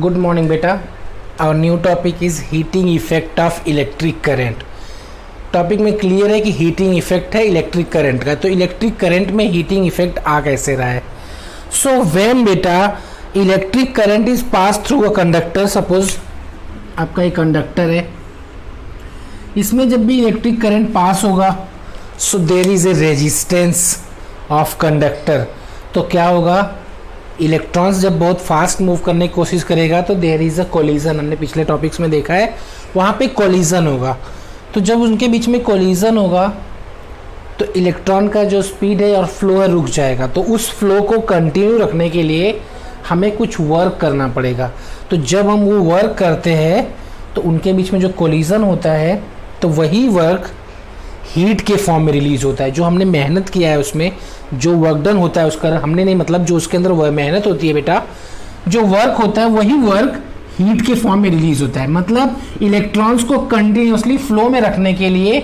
Good morning beta. Our new topic is heating effect of electric current. Topic में clear है कि heating effect है electric current का, तो इलेक्ट्रिक करंट में हीटिंग इफेक्ट आ कैसे रहा है. सो व्हेन बेटा electric current is pass through a conductor, suppose आपका एक कंडक्टर है, इसमें जब भी इलेक्ट्रिक करंट पास होगा so there is a resistance of conductor. तो क्या होगा, इलेक्ट्रॉन्स जब बहुत फास्ट मूव करने की कोशिश करेगा तो देयर इज़ अ कोलिजन. हमने पिछले टॉपिक्स में देखा है, वहाँ पे कोलिजन होगा. तो जब उनके बीच में कोलिजन होगा तो इलेक्ट्रॉन का जो स्पीड है और फ्लो है रुक जाएगा. तो उस फ्लो को कंटिन्यू रखने के लिए हमें कुछ वर्क करना पड़ेगा. तो जब हम वो वर्क करते हैं तो उनके बीच में जो कोलिजन होता है तो वही वर्क हीट के फॉर्म में रिलीज होता है. जो हमने मेहनत किया है उसमें जो वर्क डन होता है उसका, हमने नहीं मतलब जो उसके अंदर वह मेहनत होती है बेटा, जो वर्क होता है वही वर्क हीट के फॉर्म में रिलीज होता है. मतलब इलेक्ट्रॉन्स को कंटिन्यूसली फ्लो में रखने के लिए,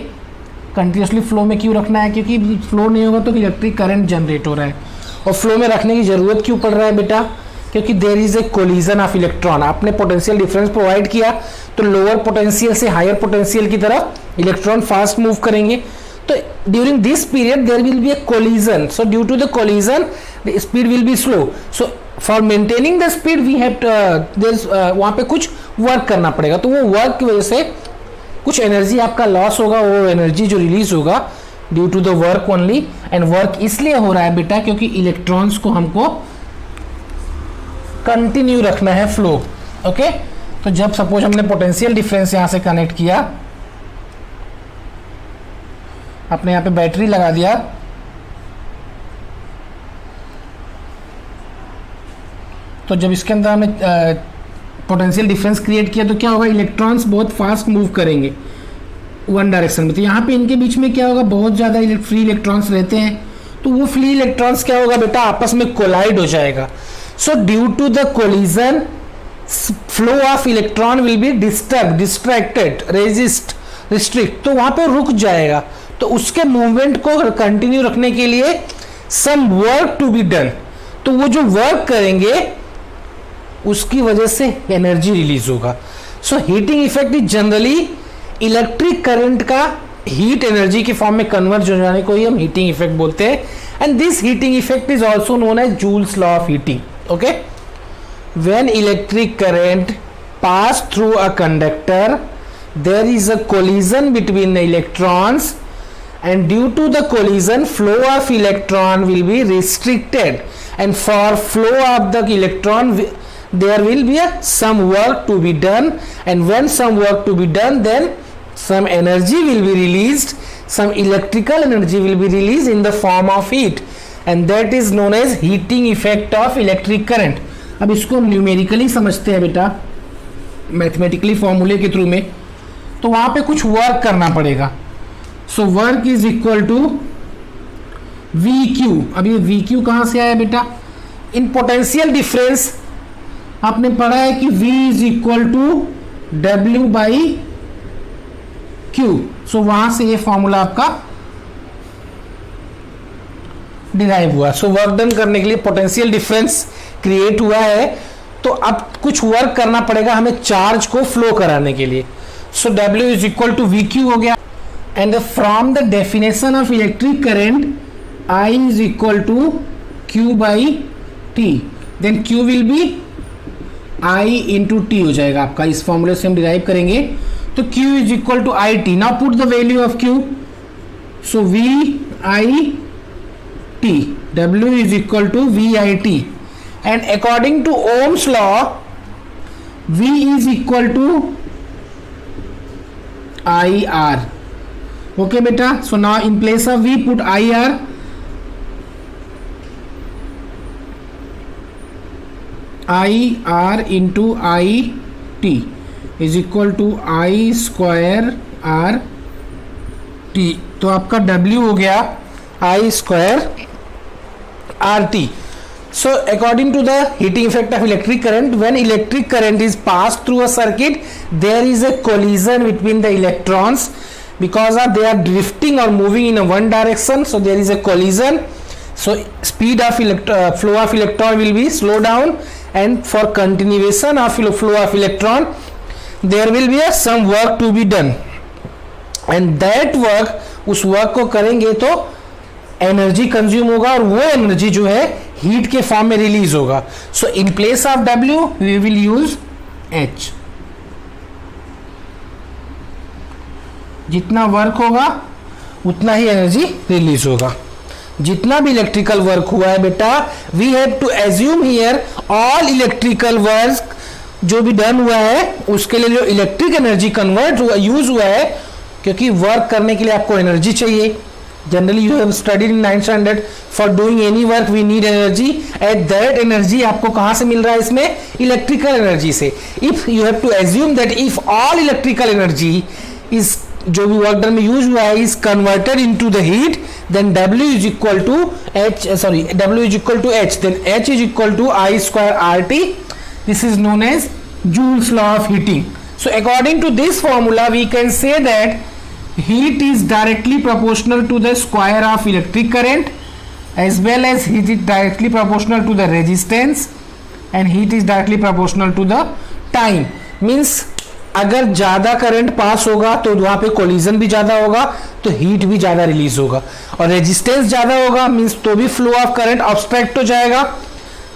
कंटिन्यूसली फ्लो में क्यों रखना है, क्योंकि फ्लो नहीं होगा तो इलेक्ट्रिक करंट जनरेट हो रहा है. और फ्लो में रखने की ज़रूरत क्यों पड़ रहा है बेटा, क्योंकि there is a collision of electron. आपने पोटेंशियल डिफरेंस प्रोवाइड किया तो लोअर पोटेंशियल से हायर पोटेंशियल की तरफ इलेक्ट्रॉन फास्ट मूव करेंगे. तो during this period there will be a collision. So due to the collision the speed will be slow. So for maintaining the speed we have वहाँ पे कुछ work करना पड़ेगा. तो वो वर्क की वजह से कुछ एनर्जी आपका लॉस होगा. वो एनर्जी जो रिलीज होगा due to the work only. And work इसलिए हो रहा है बेटा क्योंकि इलेक्ट्रॉन्स को हमको कंटिन्यू रखना है फ्लो. ओके, तो जब सपोज हमने पोटेंशियल डिफरेंस यहां से कनेक्ट किया, आपने यहां पे बैटरी लगा दिया, तो जब इसके अंदर हमने पोटेंशियल डिफरेंस क्रिएट किया तो क्या होगा, इलेक्ट्रॉन्स बहुत फास्ट मूव करेंगे वन डायरेक्शन में. तो यहाँ पे इनके बीच में क्या होगा, बहुत ज़्यादा फ्री इलेक्ट्रॉन्स रहते हैं. तो वो फ्री इलेक्ट्रॉन्स क्या होगा बेटा, आपस में कोलाइड हो जाएगा. So due to the collision, flow of electron will be distracted, restrict. तो वहाँ पे रुक जाएगा. तो उसके मूवमेंट को कंटिन्यू रखने के लिए some work to be done. तो वो जो वर्क करेंगे उसकी वजह से एनर्जी रिलीज होगा. So heating effect is generally electric current का हीट एनर्जी के फॉर्म में कन्वर्ट हो जाने को ही हम हीटिंग इफेक्ट बोलते हैं. And this heating effect is also known as Joule's law of heating. Okay, when electric current pass through a conductor there is a collision between the electrons, and due to the collision flow of electron will be restricted, and for flow of the electron there will be some work to be done, and when some work to be done then some energy will be released, some electrical energy will be released in the form of heat, and that is known as heating effect of electric current. अब इसको हम numerically समझते हैं बेटा, mathematically फॉर्मूले के through में. तो वहाँ पे कुछ वर्क करना पड़ेगा. So work is equal to V Q. अब ये वी क्यू कहाँ से आया बेटा, इन पोटेंशियल डिफरेंस आपने पढ़ा है कि V is equal to W by Q. सो वहाँ से ये फॉर्मूला आपका डिराइव हुआ. सो वर्क डन करने के लिए पोटेंशियल डिफरेंस क्रिएट हुआ है, तो अब कुछ वर्क करना पड़ेगा हमें चार्ज को फ्लो कराने के लिए. So W is equal to V Q हो गया. And from the definition of electric current I is equal to Q by T. Then Q will be I into T हो जाएगा आपका. इस फॉर्मूले से हम डिराइव करेंगे. तो Q is equal to I T. Now put the value of Q. So V I T. W is equal to VIT, and according to Ohm's law V is equal to IR. Okay beta, so now in place of V put IR. IR into IT is equal to I square R T. तो आपका W हो गया I square RT. So according to the heating effect of electric current, when electric current is passed through a circuit there is a collision between the electrons because of they are drifting or moving in a one direction. So there is a collision. So speed of flow of electron will be slow down and for continuation of flow of electron there will be some work to be done and that work, उस work को करेंगे तो energy consume होगा और वो energy जो है heat के फॉर्म में रिलीज होगा. So in place of W we will use H. जितना वर्क होगा उतना ही एनर्जी रिलीज होगा. जितना भी इलेक्ट्रिकल वर्क हुआ है बेटा, we have to assume here all electrical work जो भी डन हुआ है उसके लिए जो इलेक्ट्रिक एनर्जी कन्वर्ट हुआ, यूज हुआ है, क्योंकि वर्क करने के लिए आपको एनर्जी चाहिए. Generally you have studied in 9th standard for doing any work we need energy. At that energy आपको कहां से मिल रहा है? इसमें इलेक्ट्रिकल एनर्जी से. If you have to assume that if all electrical energy is, जो भी वर्क डन में यूज हुआ है, is converted into the heat, then W is equal to H, W is equal to H, then H is equal to I square RT. This is known as Joule's law of heating. So according to this formula we can say that heat is directly proportional to the square of electric current as well as heat is directly proportional to the resistance and heat is directly proportional to the time. Means अगर ज़्यादा current pass होगा तो वहाँ पे collision भी ज़्यादा होगा तो हीट भी ज़्यादा रिलीज होगा, और रेजिस्टेंस ज़्यादा होगा मीन्स तो भी फ्लो ऑफ करंट ऑब्स्ट्रैक्ट हो जाएगा.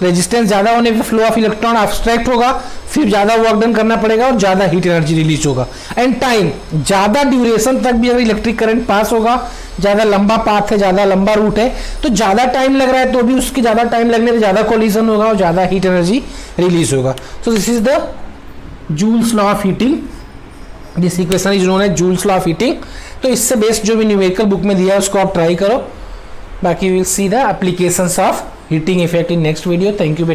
रेजिस्टेंस ज़्यादा होने पे फ्लो ऑफ इलेक्ट्रॉन ऑब्स्ट्रैक्ट होगा, फिर ज़्यादा वर्क डन करना पड़ेगा और ज़्यादा हीट एनर्जी रिलीज होगा. एंड टाइम, ज़्यादा ड्यूरेशन तक भी अगर इलेक्ट्रिक करंट पास होगा, ज़्यादा लंबा पाथ है, ज़्यादा लंबा रूट है, तो ज़्यादा टाइम लग रहा है तो भी उसकी ज़्यादा टाइम लगने पर ज़्यादा कोलिजन होगा और ज़्यादा हीट एनर्जी रिलीज होगा. So this is the Joule's law of heating. This equation is known as Joule's law of heating. तो इससे बेस्ड जो भी न्यूमेरिकल बुक में दिया है उसको आप ट्राई करो. बाकी will see the applications of heating effect in next video. Thank you बेटा.